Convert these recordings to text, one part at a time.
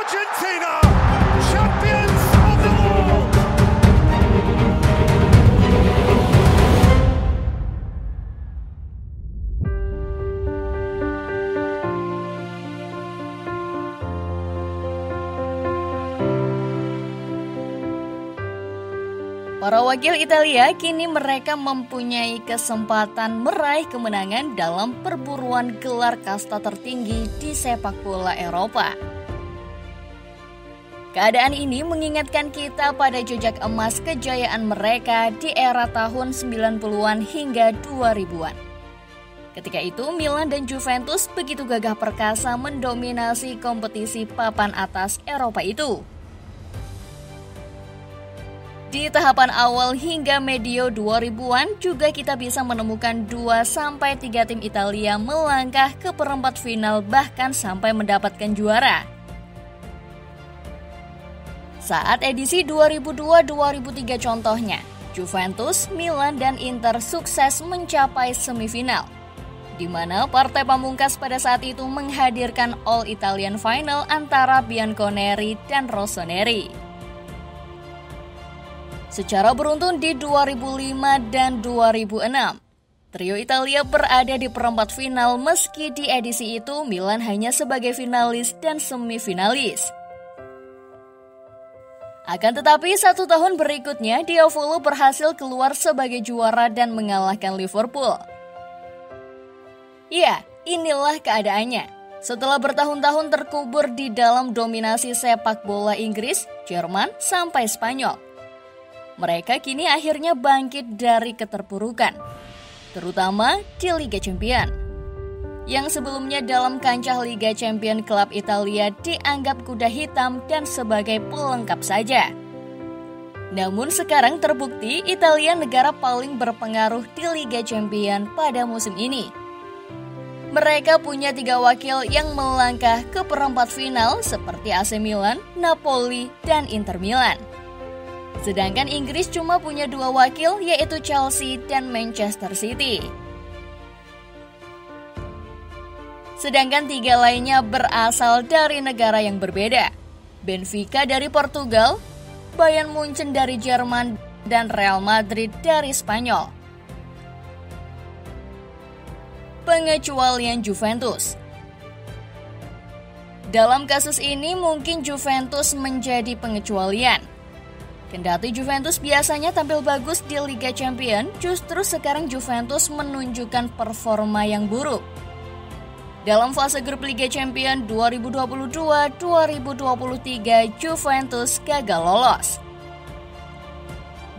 Argentina, champions of the world. Para wakil Italia kini mereka mempunyai kesempatan meraih kemenangan dalam perburuan gelar kasta tertinggi di sepak bola Eropa. Keadaan ini mengingatkan kita pada jejak emas kejayaan mereka di era tahun 90-an hingga 2000-an. Ketika itu Milan dan Juventus begitu gagah perkasa mendominasi kompetisi papan atas Eropa itu. Di tahapan awal hingga medio 2000-an juga kita bisa menemukan 2-3 tim Italia melangkah ke perempat final bahkan sampai mendapatkan juara. Saat edisi 2002-2003 contohnya, Juventus, Milan, dan Inter sukses mencapai semifinal, di mana partai pamungkas pada saat itu menghadirkan All Italian Final antara Bianconeri dan Rossoneri. Secara beruntun di 2005 dan 2006, trio Italia berada di perempat final meski di edisi itu Milan hanya sebagai finalis dan semifinalis. Akan tetapi 1 tahun berikutnya Diavolo berhasil keluar sebagai juara dan mengalahkan Liverpool. Ya, inilah keadaannya. Setelah bertahun-tahun terkubur di dalam dominasi sepak bola Inggris, Jerman, sampai Spanyol, mereka kini akhirnya bangkit dari keterpurukan, terutama di Liga Champions, yang sebelumnya dalam kancah Liga Champions klub Italia dianggap kuda hitam dan sebagai pelengkap saja. Namun sekarang terbukti Italia negara paling berpengaruh di Liga Champions pada musim ini. Mereka punya 3 wakil yang melangkah ke perempat final seperti AC Milan, Napoli, dan Inter Milan. Sedangkan Inggris cuma punya 2 wakil yaitu Chelsea dan Manchester City. Sedangkan 3 lainnya berasal dari negara yang berbeda. Benfica dari Portugal, Bayern Munchen dari Jerman, dan Real Madrid dari Spanyol. Pengecualian Juventus. Dalam kasus ini mungkin Juventus menjadi pengecualian. Kendati Juventus biasanya tampil bagus di Liga Champions, justru sekarang Juventus menunjukkan performa yang buruk. Dalam fase grup Liga Champions 2022-2023, Juventus gagal lolos.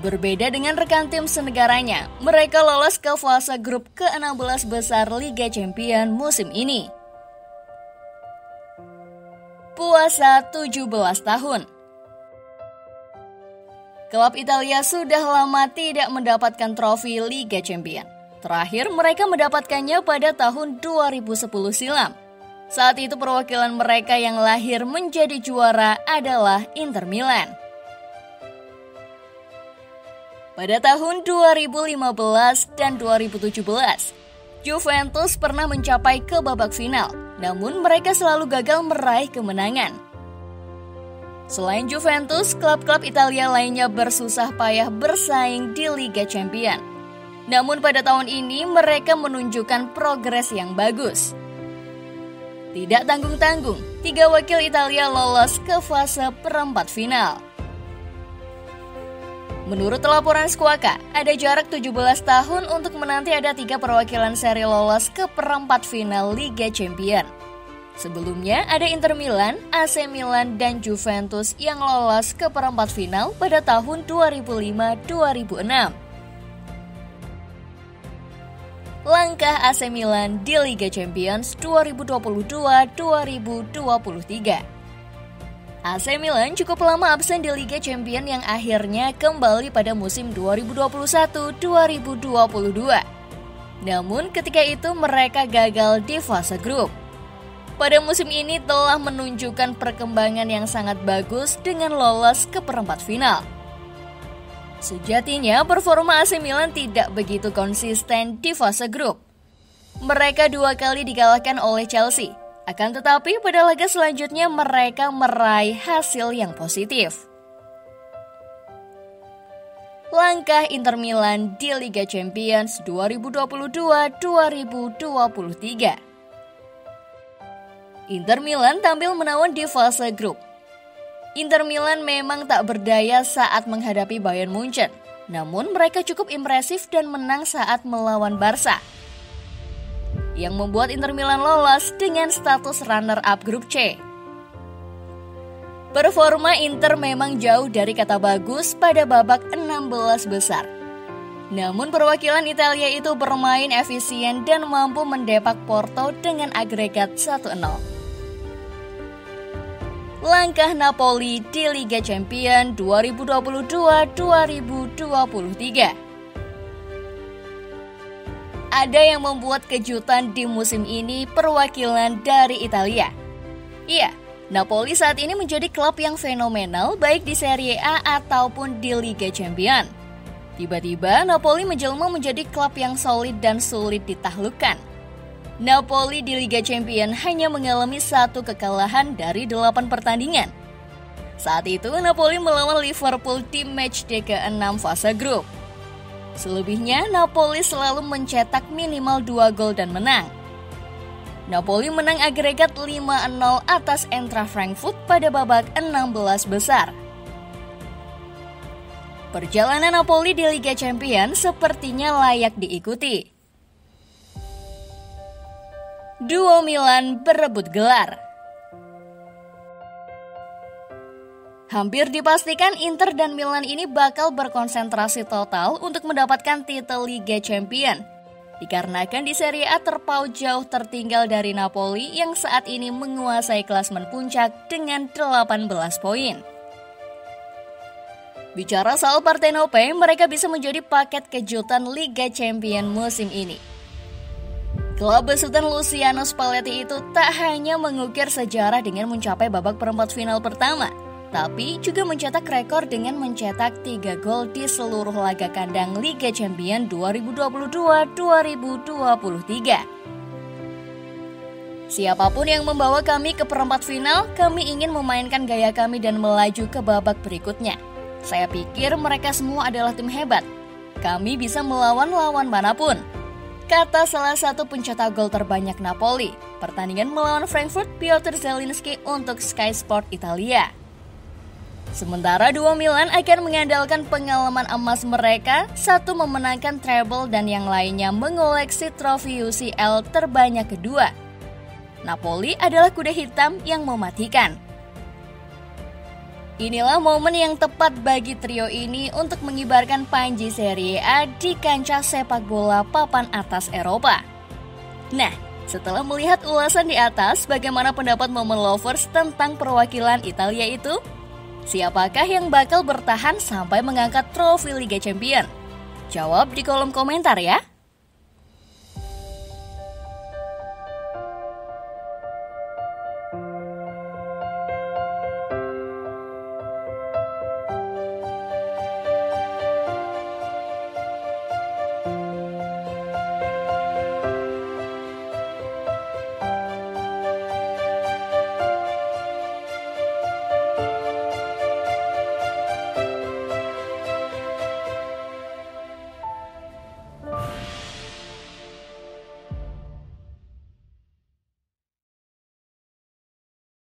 Berbeda dengan rekan tim senegaranya, mereka lolos ke fase grup ke-16 besar Liga Champions musim ini. Puasa 17 tahun. Klub Italia sudah lama tidak mendapatkan trofi Liga Champions. Terakhir mereka mendapatkannya pada tahun 2010 silam. Saat itu perwakilan mereka yang lahir menjadi juara adalah Inter Milan. Pada tahun 2015 dan 2017, Juventus pernah mencapai ke babak final, namun mereka selalu gagal meraih kemenangan. Selain Juventus, klub-klub Italia lainnya bersusah payah bersaing di Liga Champions. Namun pada tahun ini mereka menunjukkan progres yang bagus. Tidak tanggung-tanggung, 3 wakil Italia lolos ke fase perempat final. Menurut laporan Squawka, ada jarak 17 tahun untuk menanti ada 3 perwakilan seri lolos ke perempat final Liga Champions. Sebelumnya ada Inter Milan, AC Milan, dan Juventus yang lolos ke perempat final pada tahun 2005-2006. Langkah AC Milan di Liga Champions 2022-2023. AC Milan cukup lama absen di Liga Champions yang akhirnya kembali pada musim 2021-2022. Namun ketika itu mereka gagal di fase grup. Pada musim ini telah menunjukkan perkembangan yang sangat bagus dengan lolos ke perempat final. Sejatinya performa AC Milan tidak begitu konsisten di fase grup. Mereka 2 kali dikalahkan oleh Chelsea, Akan tetapi pada laga selanjutnya mereka meraih hasil yang positif. Langkah Inter Milan di Liga Champions 2022-2023. Inter Milan tampil menawan di fase grup. Inter Milan memang tak berdaya saat menghadapi Bayern Munchen, namun mereka cukup impresif dan menang saat melawan Barca, yang membuat Inter Milan lolos dengan status runner-up grup C. Performa Inter memang jauh dari kata bagus pada babak 16 besar. Namun perwakilan Italia itu bermain efisien dan mampu mendepak Porto dengan agregat 1-0. Langkah Napoli di Liga Champions 2022-2023. Ada yang membuat kejutan di musim ini perwakilan dari Italia. Iya, Napoli saat ini menjadi klub yang fenomenal baik di Serie A ataupun di Liga Champions. Tiba-tiba Napoli menjelma menjadi klub yang solid dan sulit ditaklukkan. Napoli di Liga Champions hanya mengalami 1 kekalahan dari 8 pertandingan. Saat itu Napoli melawan Liverpool di matchday ke-6 fase grup. Selebihnya Napoli selalu mencetak minimal 2 gol dan menang. Napoli menang agregat 5-0 atas Eintracht Frankfurt pada babak 16 besar. Perjalanan Napoli di Liga Champions sepertinya layak diikuti. Duo Milan berebut gelar. Hampir dipastikan Inter dan Milan ini bakal berkonsentrasi total untuk mendapatkan titel Liga Champions. Dikarenakan di Serie A terpaut jauh tertinggal dari Napoli yang saat ini menguasai klasemen puncak dengan 18 poin. Bicara soal Partenope, mereka bisa menjadi paket kejutan Liga Champions musim ini. Klub besutan Luciano Spalletti itu tak hanya mengukir sejarah dengan mencapai babak perempat final pertama, tapi juga mencetak rekor dengan mencetak 3 gol di seluruh laga kandang Liga Champions 2022-2023. Siapapun yang membawa kami ke perempat final, kami ingin memainkan gaya kami dan melaju ke babak berikutnya. Saya pikir mereka semua adalah tim hebat. Kami bisa melawan lawan manapun, kata salah satu pencetak gol terbanyak Napoli. Pertandingan melawan Frankfurt, Piotr Zielinski untuk Sky Sport Italia. Sementara duo Milan akan mengandalkan pengalaman emas mereka, satu memenangkan treble dan yang lainnya mengoleksi trofi UCL terbanyak kedua. Napoli adalah kuda hitam yang mematikan. Inilah momen yang tepat bagi trio ini untuk mengibarkan panji Serie A di kancah sepak bola papan atas Eropa. Nah, setelah melihat ulasan di atas, bagaimana pendapat Momen Lovers tentang perwakilan Italia itu? Siapakah yang bakal bertahan sampai mengangkat trofi Liga Champions? Jawab di kolom komentar ya!